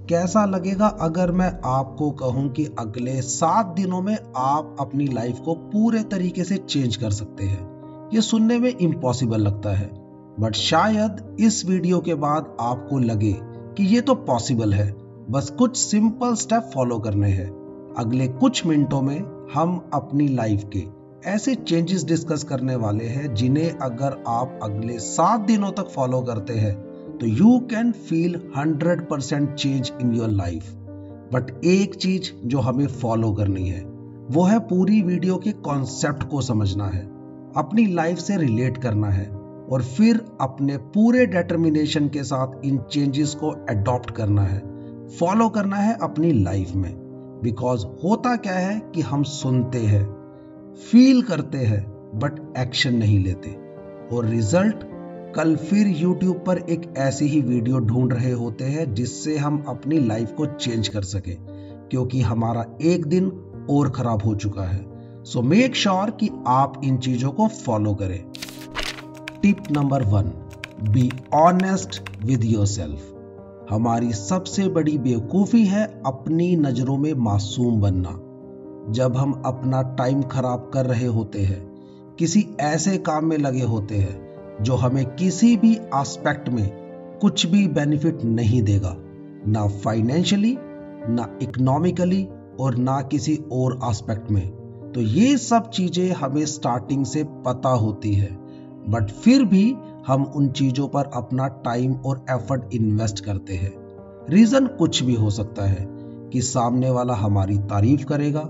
कैसा लगेगा अगर मैं आपको कहूं कि अगले 7 दिनों में आप अपनी लाइफ को पूरे तरीके से चेंज कर सकते हैं। ये सुनने में इम्पॉसिबल लगता है, बट शायद इस वीडियो के बाद आपको लगे कि ये तो पॉसिबल है। बस कुछ सिंपल स्टेप फॉलो करने हैं। अगले कुछ मिनटों में हम अपनी लाइफ के ऐसे चेंजेस डिस्कस करने वाले हैं जिन्हें अगर आप अगले 7 दिनों तक फॉलो करते हैं तो you can feel 100% change in your life. But एक चीज जो हमें फॉलो करनी है वो है पूरी वीडियो के कॉन्सेप्ट को समझना है, अपनी लाइफ से रिलेट करना है और फिर अपने पूरे डिटर्मिनेशन के साथ इन चेंजेस को अडॉप्ट करना है, फॉलो करना है अपनी लाइफ में। बिकॉज होता क्या है कि हम सुनते हैं, फील करते हैं बट एक्शन नहीं लेते और रिजल्ट कल फिर YouTube पर एक ऐसी ही वीडियो ढूंढ रहे होते हैं जिससे हम अपनी लाइफ को चेंज कर सके, क्योंकि हमारा एक दिन और खराब हो चुका है। सो मेक श्योर कि आप इन चीजों को फॉलो करें। Tip number 1, be honest with yourself. हमारी सबसे बड़ी बेवकूफी है अपनी नजरों में मासूम बनना। जब हम अपना टाइम खराब कर रहे होते हैं, किसी ऐसे काम में लगे होते हैं जो हमें किसी भी एस्पेक्ट में कुछ भी बेनिफिट नहीं देगा, ना फाइनेंशियली, ना इकोनॉमिकली और ना किसी और एस्पेक्ट में, तो ये सब चीजें हमें स्टार्टिंग से पता होती है, बट फिर भी हम उन चीजों पर अपना टाइम और एफर्ट इन्वेस्ट करते हैं। रीजन कुछ भी हो सकता है कि सामने वाला हमारी तारीफ करेगा,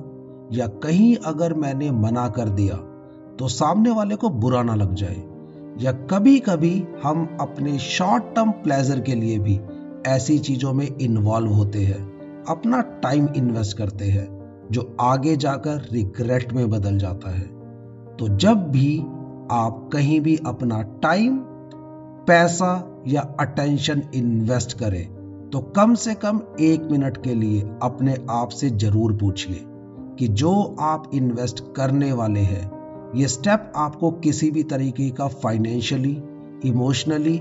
या कहीं अगर मैंने मना कर दिया तो सामने वाले को बुरा ना लग जाए, या कभी कभी हम अपने शॉर्ट टर्म प्लेजर के लिए भी ऐसी चीजों में इन्वॉल्व होते हैं, अपना टाइम इन्वेस्ट करते हैं जो आगे जाकर रिग्रेट में बदल जाता है। तो जब भी आप कहीं भी अपना टाइम, पैसा या अटेंशन इन्वेस्ट करें तो कम से कम 1 मिनट के लिए अपने आप से जरूर पूछिए कि जो आप इन्वेस्ट करने वाले हैं ये स्टेप आपको किसी भी तरीके का फाइनेंशियली, इमोशनली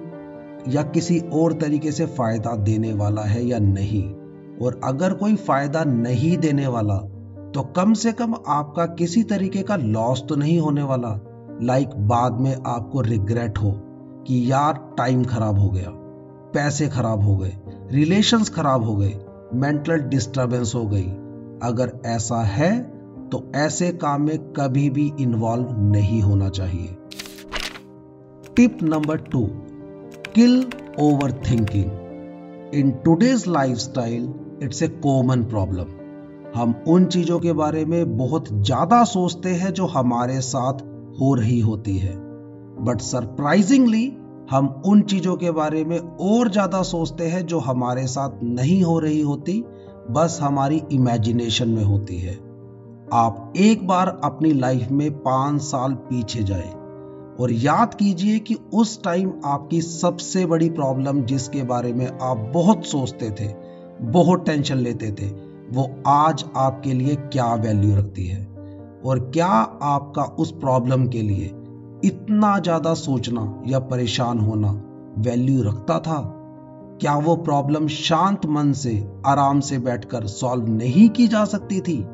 या किसी और तरीके से फायदा देने वाला है या नहीं। और अगर कोई फायदा नहीं देने वाला तो कम से कम आपका किसी तरीके का लॉस तो नहीं होने वाला, लाइक बाद में आपको रिग्रेट हो कि यार टाइम खराब हो गया, पैसे खराब हो गए, रिलेशंस खराब हो गए, मेंटल डिस्टर्बेंस हो गई। अगर ऐसा है तो ऐसे काम में कभी भी इन्वॉल्व नहीं होना चाहिए। Tip number 2, kill over thinking. In today's lifestyle it's a common problem. हम उन चीजों के बारे में बहुत ज्यादा सोचते हैं जो हमारे साथ हो रही होती है, बट सरप्राइजिंगली हम उन चीजों के बारे में और ज्यादा सोचते हैं जो हमारे साथ नहीं हो रही होती, बस हमारी इमेजिनेशन में होती है। आप एक बार अपनी लाइफ में 5 साल पीछे जाए और याद कीजिए कि उस टाइम आपकी सबसे बड़ी प्रॉब्लम जिसके बारे में आप बहुत सोचते थे, बहुत टेंशन लेते थे, वो आज आपके लिए क्या वैल्यू रखती है। और क्या आपका उस प्रॉब्लम के लिए इतना ज्यादा सोचना या परेशान होना वैल्यू रखता था? क्या वो प्रॉब्लम शांत मन से आराम से बैठकर सॉल्व नहीं की जा सकती थी?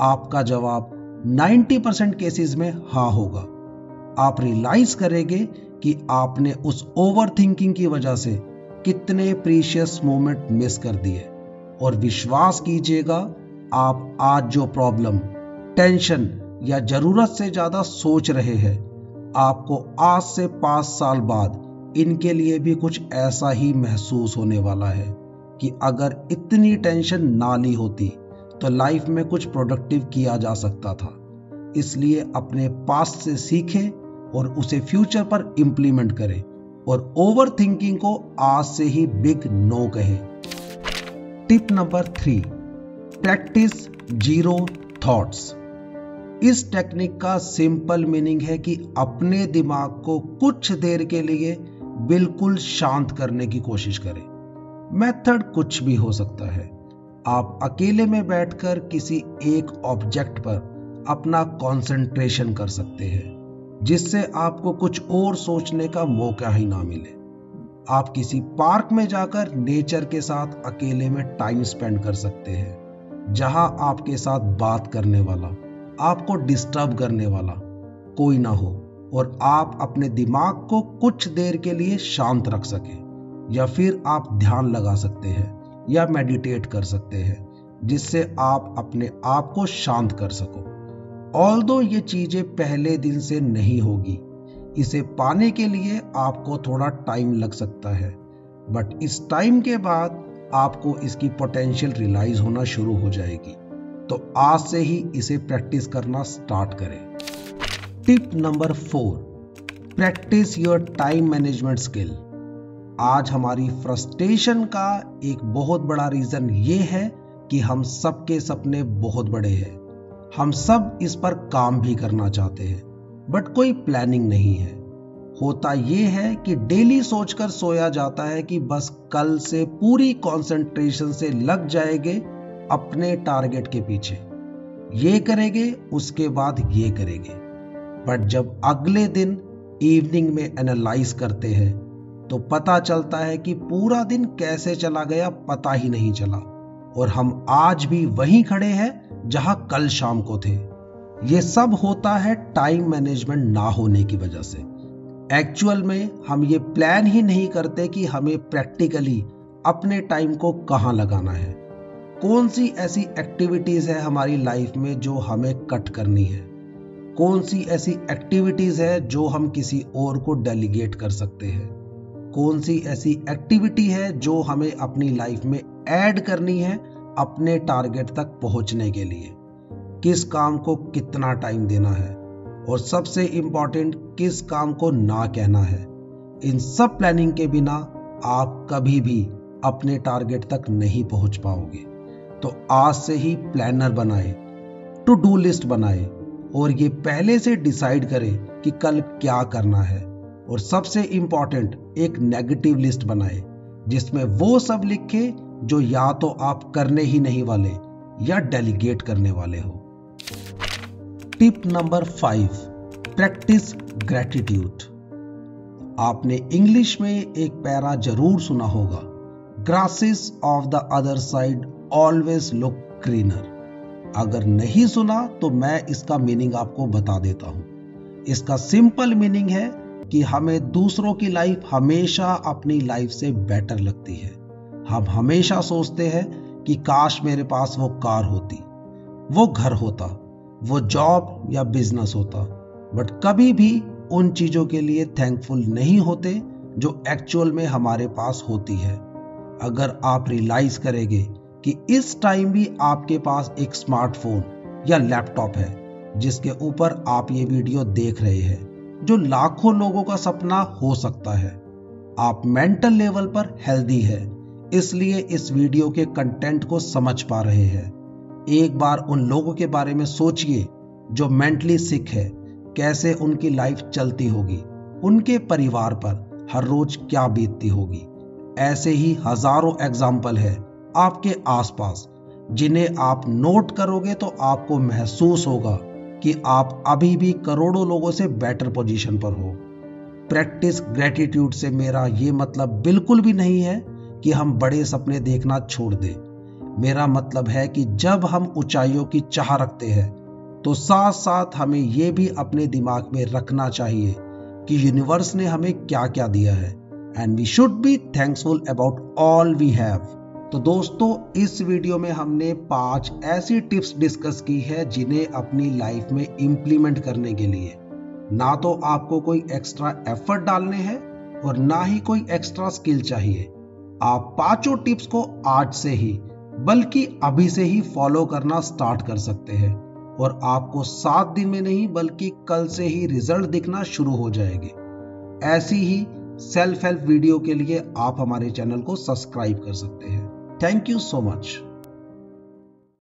आपका जवाब 90% केसेस में हाँ होगा। आप रियलाइज करेंगे कि आपने उस ओवर थिंकिंग की वजह से कितने प्रीशियस मोमेंट मिस कर दिए। और विश्वास कीजिएगा, आप आज जो प्रॉब्लम, टेंशन या जरूरत से ज्यादा सोच रहे हैं, आपको आज से 5 साल बाद इनके लिए भी कुछ ऐसा ही महसूस होने वाला है कि अगर इतनी टेंशन ना ली होती तो लाइफ में कुछ प्रोडक्टिव किया जा सकता था। इसलिए अपने पास्ट से सीखें और उसे फ्यूचर पर इंप्लीमेंट करें और ओवर थिंकिंग को आज से ही बिग नो कहें। Tip number 3, practice zero thoughts. इस टेक्निक का सिंपल मीनिंग है कि अपने दिमाग को कुछ देर के लिए बिल्कुल शांत करने की कोशिश करें। मेथड कुछ भी हो सकता है। आप अकेले में बैठकर किसी एक ऑब्जेक्ट पर अपना कंसंट्रेशन कर सकते हैं जिससे आपको कुछ और सोचने का मौका ही ना मिले। आप किसी पार्क में जाकर नेचर के साथ अकेले में टाइम स्पेंड कर सकते हैं, जहां आपके साथ बात करने वाला, आपको डिस्टर्ब करने वाला कोई ना हो और आप अपने दिमाग को कुछ देर के लिए शांत रख सकें। या फिर आप ध्यान लगा सकते हैं या मेडिटेट कर सकते हैं, जिससे आप अपने आप को शांत कर सको। ऑल्दो ये चीजें पहले दिन से नहीं होगी, इसे पाने के लिए आपको थोड़ा टाइम लग सकता है, बट इस टाइम के बाद आपको इसकी पोटेंशियल रियलाइज होना शुरू हो जाएगी। तो आज से ही इसे प्रैक्टिस करना स्टार्ट करें। Tip number 4, practice your time management skill. आज हमारी फ्रस्ट्रेशन का एक बहुत बड़ा रीजन ये है कि हम सबके सपने बहुत बड़े हैं। हम सब इस पर काम भी करना चाहते हैं, बट कोई प्लानिंग नहीं है। होता ये है कि डेली सोचकर सोया जाता है कि बस कल से पूरी कंसंट्रेशन से लग जाएंगे अपने टारगेट के पीछे, ये करेंगे उसके बाद ये करेंगे। बट जब अगले दिन इवनिंग में एनालाइज करते हैं तो पता चलता है कि पूरा दिन कैसे चला गया पता ही नहीं चला, और हम आज भी वहीं खड़े हैं जहां कल शाम को थे। ये सब होता है टाइम मैनेजमेंट ना होने की वजह से। एक्चुअल में हम ये प्लान ही नहीं करते कि हमें प्रैक्टिकली अपने टाइम को कहां लगाना है। कौन सी ऐसी एक्टिविटीज है हमारी लाइफ में जो हमें कट करनी है, कौन सी ऐसी एक्टिविटीज है जो हम किसी और को डेलीगेट कर सकते हैं, कौन सी ऐसी एक्टिविटी है जो हमें अपनी लाइफ में ऐड करनी है अपने टारगेट तक पहुंचने के लिए, किस काम को कितना टाइम देना है, और सबसे इंपॉर्टेंट किस काम को ना कहना है। इन सब प्लानिंग के बिना आप कभी भी अपने टारगेट तक नहीं पहुंच पाओगे। तो आज से ही प्लानर बनाए, टू डू लिस्ट बनाए और ये पहले से डिसाइड करें कि कल क्या करना है। और सबसे इंपॉर्टेंट, एक नेगेटिव लिस्ट बनाए जिसमें वो सब लिखे जो या तो आप करने ही नहीं वाले या डेलीगेट करने वाले हो। Tip number 5, practice gratitude. आपने इंग्लिश में एक पैरा जरूर सुना होगा, grasses of the other side always look greener. अगर नहीं सुना तो मैं इसका मीनिंग आपको बता देता हूं। इसका सिंपल मीनिंग है कि हमें दूसरों की लाइफ हमेशा अपनी लाइफ से बेटर लगती है। हम हमेशा सोचते हैं कि काश मेरे पास वो कार होती, वो घर होता, वो जॉब या बिजनेस होता, बट कभी भी उन चीजों के लिए थैंकफुल नहीं होते जो एक्चुअल में हमारे पास होती है। अगर आप रियलाइज करेंगे कि इस टाइम भी आपके पास एक स्मार्टफोन या लैपटॉप है जिसके ऊपर आप ये वीडियो देख रहे हैं, जो लाखों लोगों का सपना हो सकता है। आप मेंटल लेवल पर हेल्दी है, इसलिए इस वीडियो के कंटेंट को समझ पा रहे हैं। एक बार उन लोगों के बारे में सोचिए जो मेंटली सिक है, कैसे उनकी लाइफ चलती होगी, उनके परिवार पर हर रोज क्या बीतती होगी। ऐसे ही हजारों एग्जाम्पल है आपके आसपास, जिन्हें आप नोट करोगे तो आपको महसूस होगा कि आप अभी भी करोड़ों लोगों से बेटर पोजीशन पर हो। प्रैक्टिस ग्रैटिट्यूड से मेरा ये मतलब बिल्कुल भी नहीं है कि हम बड़े सपने देखना छोड़ दें। मेरा मतलब है कि जब हम ऊंचाइयों की चाह रखते हैं तो साथ साथ हमें ये भी अपने दिमाग में रखना चाहिए कि यूनिवर्स ने हमें क्या क्या दिया है, and we should be thankful about all we have. तो दोस्तों, इस वीडियो में हमने 5 ऐसी टिप्स डिस्कस की है जिन्हें अपनी लाइफ में इंप्लीमेंट करने के लिए ना तो आपको कोई एक्स्ट्रा एफर्ट डालने हैं और ना ही कोई एक्स्ट्रा स्किल चाहिए। आप 5 टिप्स को आज से ही, बल्कि अभी से ही फॉलो करना स्टार्ट कर सकते हैं और आपको 7 दिन में नहीं बल्कि कल से ही रिजल्ट दिखना शुरू हो जाएंगे। ऐसी ही सेल्फ हेल्प वीडियो के लिए आप हमारे चैनल को सब्सक्राइब कर सकते हैं। Thank you so much.